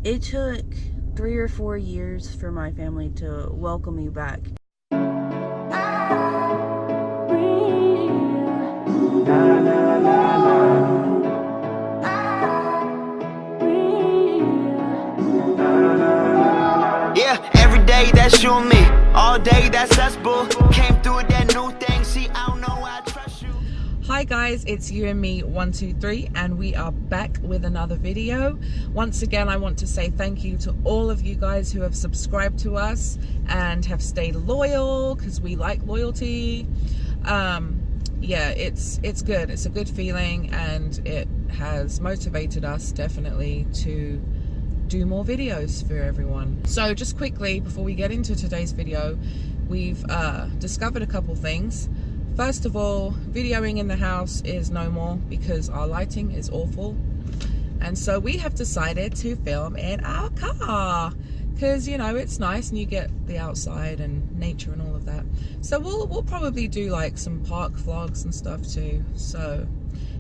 It took 3 or 4 years for my family to welcome me back. Yeah, every day that's you and me. All day that's us, boo. Came through with that new thing. See, I don't know why I trust you. Hi guys, it's you and me 123 and we are back with another video. Once again, I want to say thank you to all of you guys who have subscribed to us and have stayed loyal, because we like loyalty. Yeah, it's good. It's a good feeling, and it has motivated us definitely to do more videos for everyone. So just quickly before we get into today's video, we've discovered a couple things. First of all, videoing in the house is no more because our lighting is awful, and so we have decided to film in our car because, you know, it's nice and you get the outside and nature and all of that. So we'll probably do like some park vlogs and stuff too. So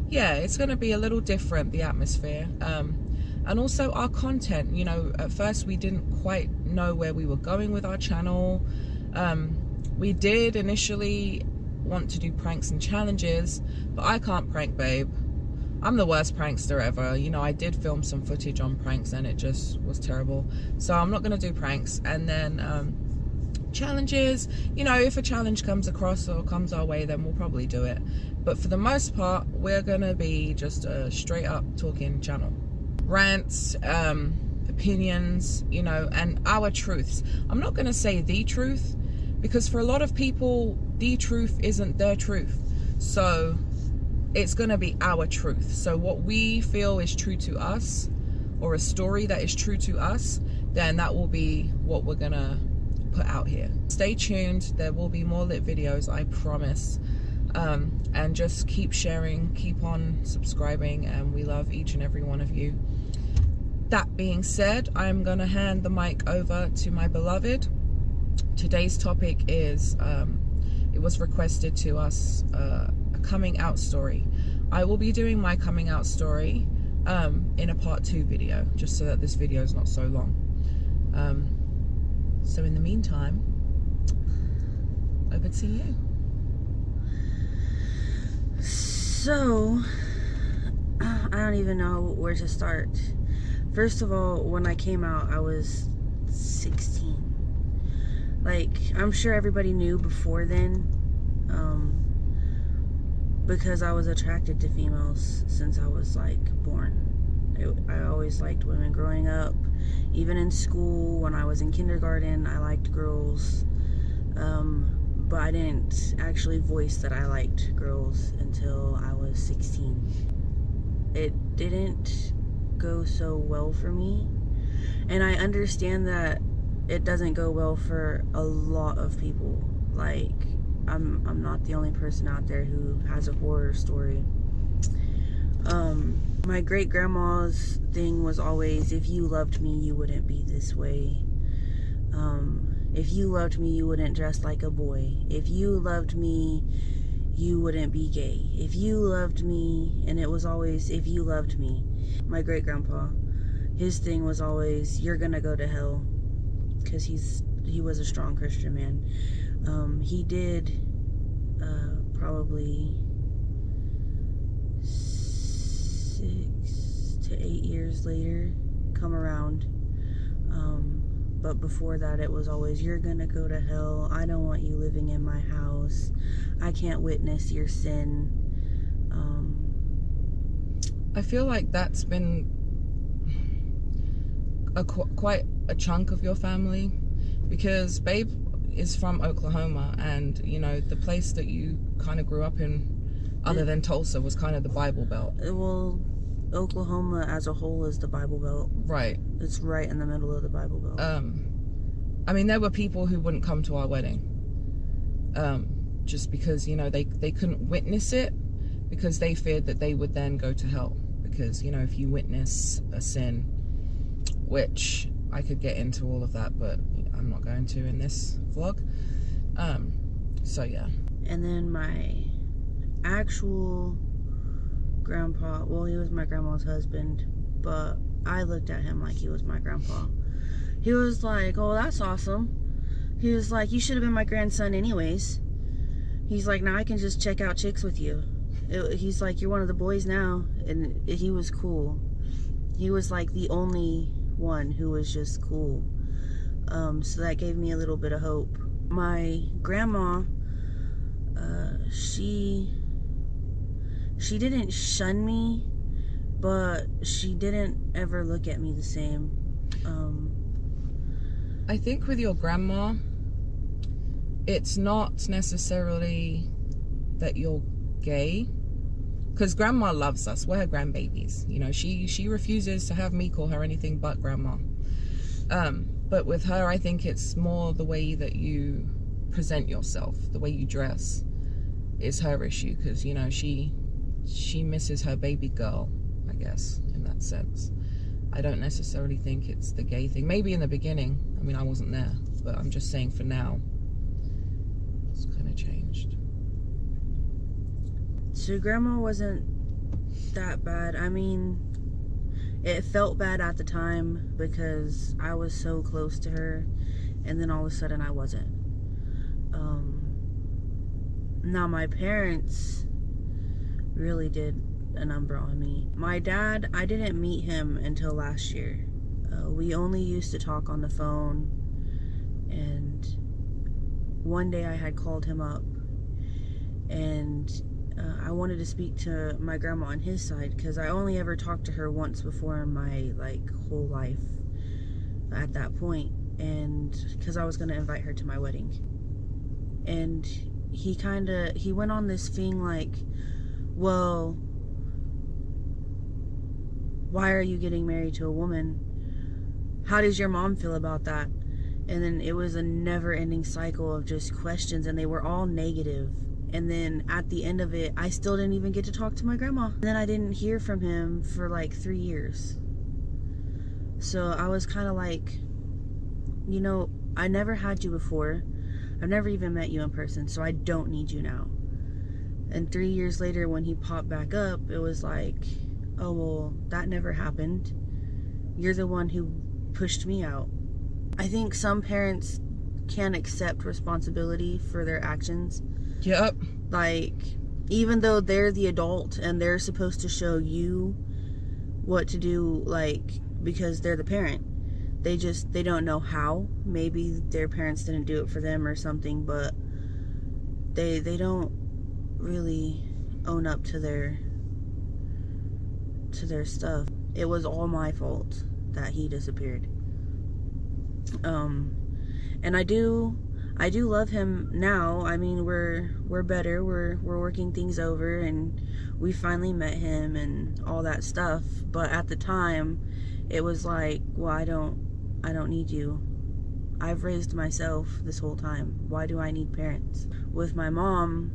yeah, it's going to be a little different, the atmosphere, and also our content. You know, at first we didn't quite know where we were going with our channel. We did initially want to do pranks and challenges, but I can't prank, babe. I'm the worst prankster ever. You know, I did film some footage on pranks and it just was terrible, so I'm not going to do pranks. And then challenges, you know, if a challenge comes across or comes our way, then we'll probably do it, but for the most part we're gonna be just a straight up talking channel. Rants, opinions, you know, and our truths. I'm not going to say the truth, because for a lot of people the truth isn't their truth, so it's going to be our truth. So what we feel is true to us, or a story that is true to us, then that will be what we're gonna put out here. Stay tuned, there will be more lit videos, I promise. And just keep sharing, keep on subscribing, and we love each and every one of you. That being said, I'm gonna hand the mic over to my beloved. Today's topic is, it was requested to us, a coming out story. I will be doing my coming out story in a part 2 video, just so that this video is not so long. So in the meantime, over to you. So, I don't even know where to start. First of all, when I came out, I was 16. Like, I'm sure everybody knew before then, because I was attracted to females since I was like born. I always liked women growing up. Even in school, when I was in kindergarten, I liked girls. But I didn't actually voice that I liked girls until I was 16. It didn't go so well for me, and I understand that it doesn't go well for a lot of people. Like, I'm not the only person out there who has a horror story. My great-grandma's thing was always, if you loved me, you wouldn't be this way. If you loved me, you wouldn't dress like a boy. If you loved me, you wouldn't be gay. If you loved me, and it was always, if you loved me. My great-grandpa, his thing was always, you're gonna go to hell, because he was a strong Christian man. He did probably 6 to 8 years later come around, but before that it was always, you're gonna go to hell, I don't want you living in my house, I can't witness your sin. I feel like that's been quite a chunk of your family, because babe is from Oklahoma, and you know, the place that you kind of grew up in, other than Tulsa, was kind of the Bible Belt. Well, Oklahoma as a whole is the Bible Belt. Right. It's right in the middle of the Bible Belt. I mean, there were people who wouldn't come to our wedding, just because, you know, they couldn't witness it, because they feared that they would then go to hell, because, you know, if you witness a sin, which I could get into all of that, but I'm not going to in this vlog. So yeah. And then my actual grandpa, well, he was my grandma's husband, but I looked at him like he was my grandpa. He was like, oh, that's awesome. He was like, you should have been my grandson anyways. He's like, now I can just check out chicks with you. He's like, you're one of the boys now. And he was cool. He was like the only one who was just cool. So that gave me a little bit of hope. My grandma, she didn't shun me, but she didn't ever look at me the same. I think with your grandma, it's not necessarily that you're gay, because grandma loves us. We're her grandbabies. You know, she refuses to have me call her anything but grandma. But with her, I think it's more the way that you present yourself, the way you dress is her issue, because, you know, she misses her baby girl, I guess, in that sense. I don't necessarily think it's the gay thing. Maybe in the beginning. I mean, I wasn't there, but I'm just saying for now, it's kind of changed. So grandma wasn't that bad. I mean, it felt bad at the time because I was so close to her, and then all of a sudden I wasn't. Now my parents really did a number on me. My dad, I didn't meet him until last year. We only used to talk on the phone, and one day I had called him up, and I wanted to speak to my grandma on his side, because I only ever talked to her once before in my whole life at that point, and because I was going to invite her to my wedding. And he went on this thing like, well, why are you getting married to a woman? How does your mom feel about that? And then it was a never-ending cycle of just questions, and they were all negative. And then at the end of it, I still didn't even get to talk to my grandma. And then I didn't hear from him for like 3 years. So I was kind of like, you know, I never had you before. I've never even met you in person, so I don't need you now. And 3 years later, when he popped back up, it was like, oh, well, that never happened. You're the one who pushed me out. I think some parents can't accept responsibility for their actions. Yep. Like, even though they're the adult and they're supposed to show you what to do, like, because they're the parent, they don't know how. Maybe their parents didn't do it for them or something, but they don't really own up to their stuff. It was all my fault that he disappeared. And I do love him now. I mean, we're better. We're working things over, and we finally met him and all that stuff. But at the time, it was like, well, I don't need you. I've raised myself this whole time. Why do I need parents? With my mom,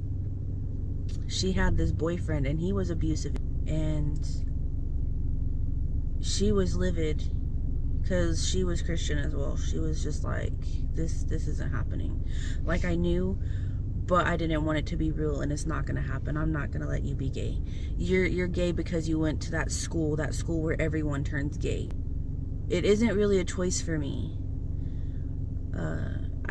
she had this boyfriend, and he was abusive, and she was livid because she was Christian as well. She was just like, this isn't happening. Like, I knew, but I didn't want it to be real, and it's not gonna happen. I'm not gonna let you be gay. You're gay because you went to that school where everyone turns gay. It isn't really a choice for me.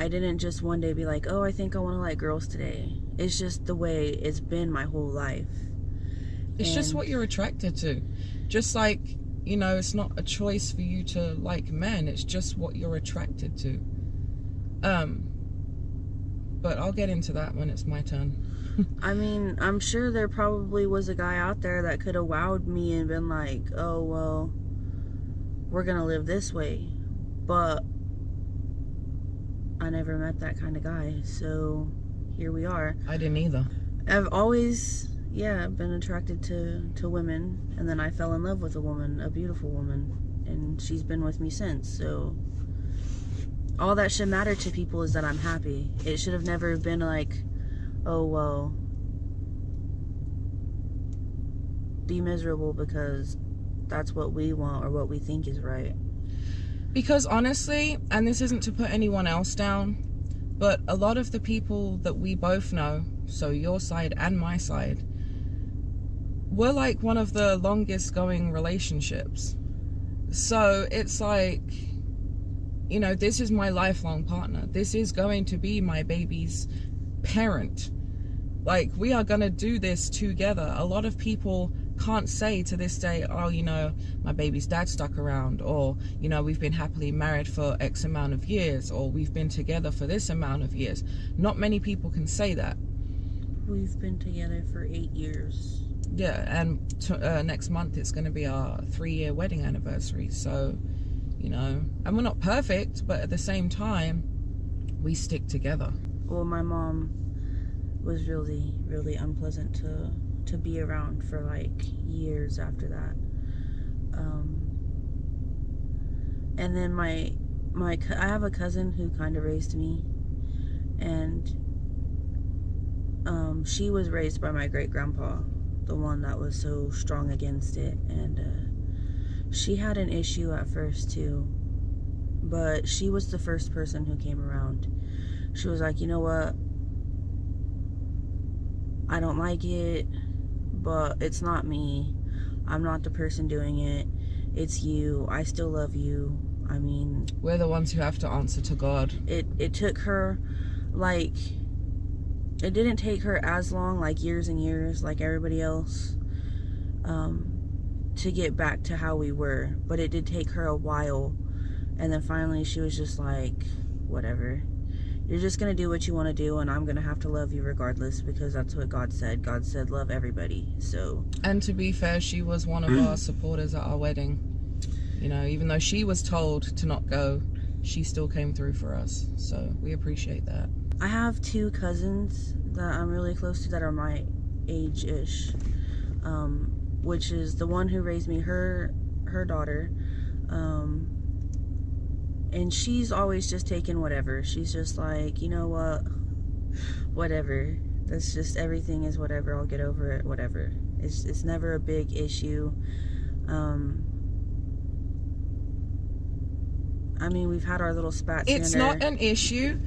I didn't just one day be like, oh, I think I want to like girls today. It's just the way it's been my whole life. It's just what you're attracted to. Just like, you know, it's not a choice for you to like men. It's just what you're attracted to. But I'll get into that when it's my turn. I mean, I'm sure there probably was a guy out there that could have wowed me and been like, oh, well, we're gonna live this way. But I never met that kind of guy, so here we are. I didn't either. I've always, been attracted to women, and then I fell in love with a woman, a beautiful woman, and she's been with me since. So all that should matter to people is that I'm happy. It should have never been like, oh, well, be miserable because that's what we want or what we think is right. Because honestly, and this isn't to put anyone else down, but a lot of the people that we both know, so your side and my side, we're like one of the longest going relationships. So it's like, you know, this is my lifelong partner. This is going to be my baby's parent. Like, we are going to do this together. A lot of people can't say to this day, oh, you know, my baby's dad stuck around, or, you know, we've been happily married for X amount of years, or we've been together for this amount of years. Not many people can say that. We've been together for 8 years. Yeah, and next month it's going to be our 3-year wedding anniversary. So, you know, and we're not perfect, but at the same time, we stick together. Well, my mom was really, really unpleasant to be around for like years after that. And then I have a cousin who kind of raised me, and she was raised by my great grandpa, the one that was so strong against it, and she had an issue at first too, but she was the first person who came around. She was like, you know what, I don't like it, but it's not me. I'm not the person doing it. It's you. I still love you. I mean, we're the ones who have to answer to God. It took her, like, it didn't take her as long, like years and years, like everybody else, to get back to how we were. But it did take her a while. And then finally she was just like, whatever. You're just going to do what you want to do, and I'm going to have to love you regardless, because that's what God said. God said love everybody. So. And to be fair, she was one of our supporters at our wedding. You know, even though she was told to not go, she still came through for us. So we appreciate that. I have 2 cousins that I'm really close to that are my age-ish, which is the one who raised me, her daughter, and she's always just taken whatever. She's just like, you know what, whatever. That's just, everything is whatever. I'll get over it, whatever. It's never a big issue. I mean, we've had our little spats. It's not an issue.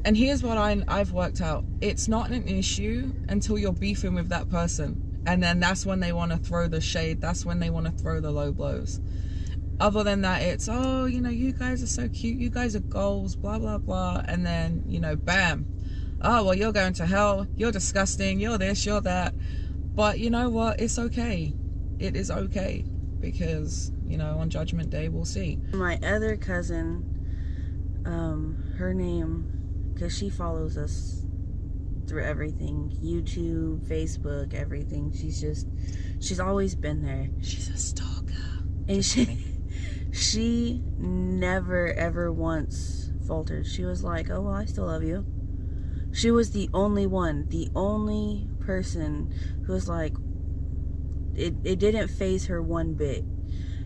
And here's what I've worked out. It's not an issue until you're beefing with that person. And then that's when they want to throw the shade. That's when they want to throw the low blows. Other than that, it's, oh, you know, you guys are so cute. You guys are goals, blah, blah, blah. And then, you know, bam. Oh, well, you're going to hell. You're disgusting. You're this, you're that. But you know what? It's okay. It is okay. Because, you know, on Judgment Day, we'll see. My other cousin, her name, because she follows us through everything, YouTube, Facebook, everything. She's always been there. She's a stalker. And she never ever once faltered. She was like, oh, well, I still love you. She was the only person who was like, it didn't faze her one bit.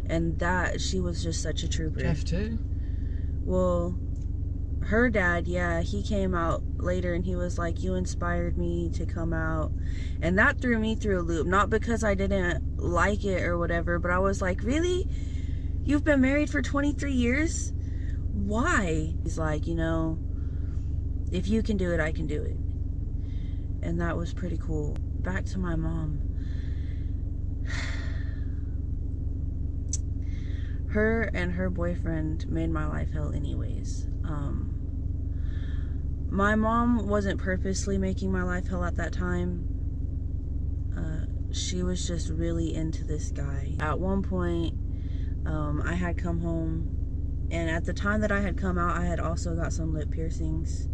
And that, she was just such a trooper. Jeff too? Well, her dad, yeah, he came out later and he was like, you inspired me to come out. And that threw me through a loop. Not because I didn't like it or whatever, but I was like, really? You've been married for 23 years? Why? He's like, you know, if you can do it, I can do it. And that was pretty cool. Back to my mom. Her and her boyfriend made my life hell anyways. My mom wasn't purposely making my life hell at that time. She was just really into this guy. At one point, I had come home, and at the time that I had come out, I had also got some lip piercings.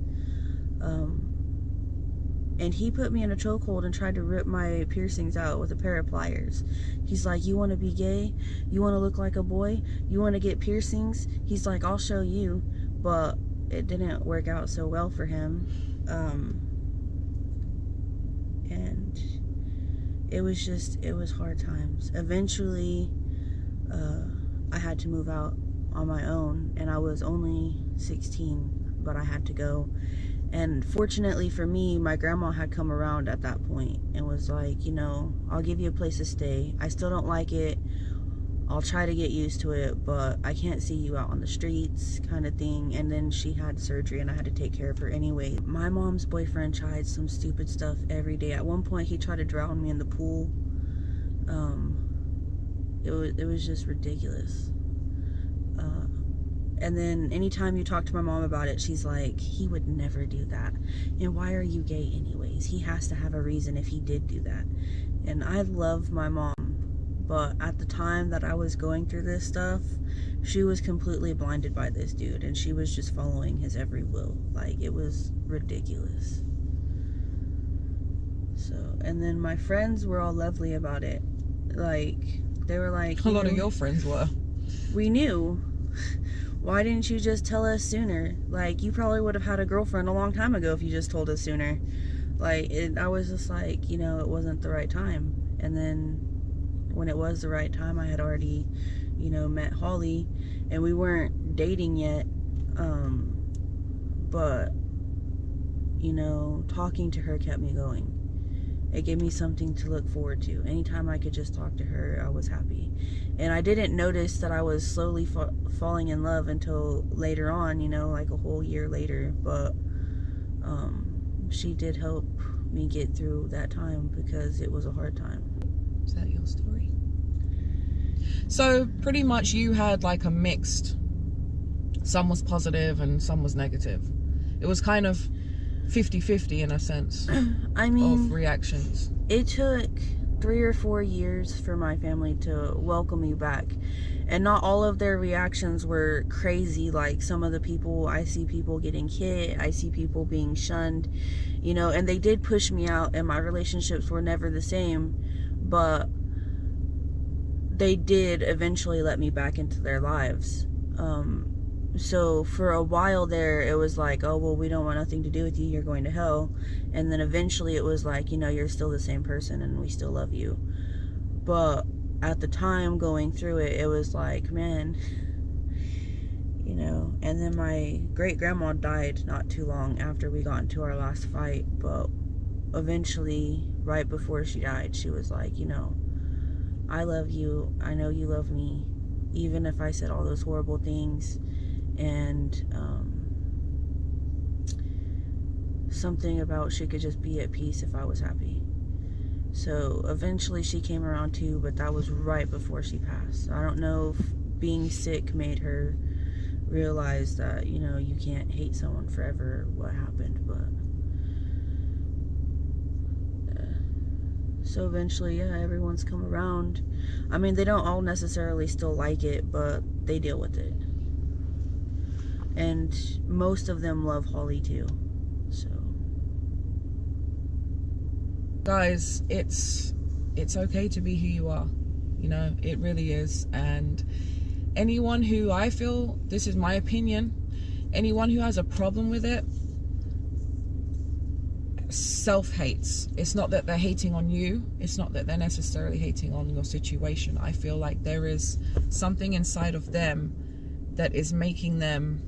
And he put me in a chokehold and tried to rip my piercings out with a pair of pliers. He's like, you want to be gay? You want to look like a boy? You want to get piercings? He's like, I'll show you. But it didn't work out so well for him. And it was hard times. Eventually, I had to move out on my own, and I was only 16, but I had to go. And fortunately for me, my grandma had come around at that point and was like, you know, I'll give you a place to stay. I still don't like it. I'll try to get used to it, but I can't see you out on the streets, kind of thing. And then she had surgery and I had to take care of her anyway. My mom's boyfriend tried some stupid stuff every day. At one point, he tried to drown me in the pool. It was just ridiculous. And then anytime you talk to my mom about it, she's like, he would never do that. And why are you gay anyways? He has to have a reason if he did do that. And I love my mom, but at the time that I was going through this stuff, she was completely blinded by this dude, and she was just following his every will. Like, it was ridiculous. So, and then my friends were all lovely about it. Like, they were like, a lot of your friends were. We knew. Why didn't you just tell us sooner? Like, you probably would have had a girlfriend a long time ago if you just told us sooner. Like, I was just like, you know, it wasn't the right time. And then when it was the right time, I had already, you know, met Holly, and we weren't dating yet. But, you know, talking to her kept me going. It gave me something to look forward to. Anytime I could just talk to her, I was happy. And I didn't notice that I was slowly falling in love until later on, you know, like a whole year later. But she did help me get through that time because it was a hard time. Is that your story? So pretty much you had like a mixed, some was positive and some was negative. It was kind of 50-50 in a sense. I mean, of reactions. It took 3 or 4 years for my family to welcome me back, and not all of their reactions were crazy. Like, some of the people, I see people getting hit, I see people being shunned, you know, and they did push me out, and my relationships were never the same, but they did eventually let me back into their lives. So for a while there, it was like, oh, well, we don't want nothing to do with you, you're going to hell. And then eventually it was like, you know, you're still the same person and we still love you. But at the time going through it, it was like, man, you know. And then my great grandma died not too long after we got into our last fight. But eventually, right before she died, she was like, you know, I love you, I know you love me, even if I said all those horrible things. And something about she could just be at peace if I was happy. So eventually she came around too, but that was right before she passed. I don't know if being sick made her realize that, you know, you can't hate someone forever, what happened, but so eventually, yeah, everyone's come around. I mean, they don't all necessarily still like it, but they deal with it. And most of them love Holly too. So, guys, it's okay to be who you are. You know, it really is. And anyone who, I feel, this is my opinion, anyone who has a problem with it self-hates. It's not that they're hating on you, it's not that they're necessarily hating on your situation. I feel like there is something inside of them that is making them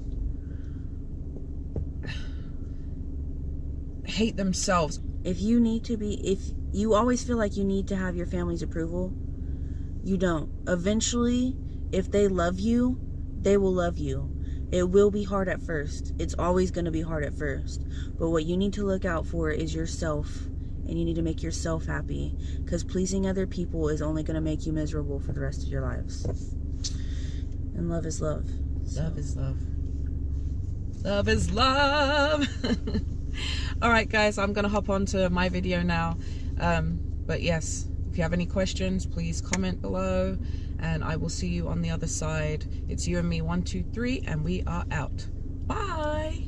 hate themselves. if you always feel like you need to have your family's approval, you don't. Eventually, if they love you, they will love you. It will be hard at first. It's always going to be hard at first. But what you need to look out for is yourself, and you need to make yourself happy, because pleasing other people is only going to make you miserable for the rest of your lives. And love is love. So. Love is love. Love is love. All right, guys, I'm going to hop on to my video now. But yes, if you have any questions, please comment below, and I will see you on the other side. It's you and me, 1, 2, 3, and we are out. Bye.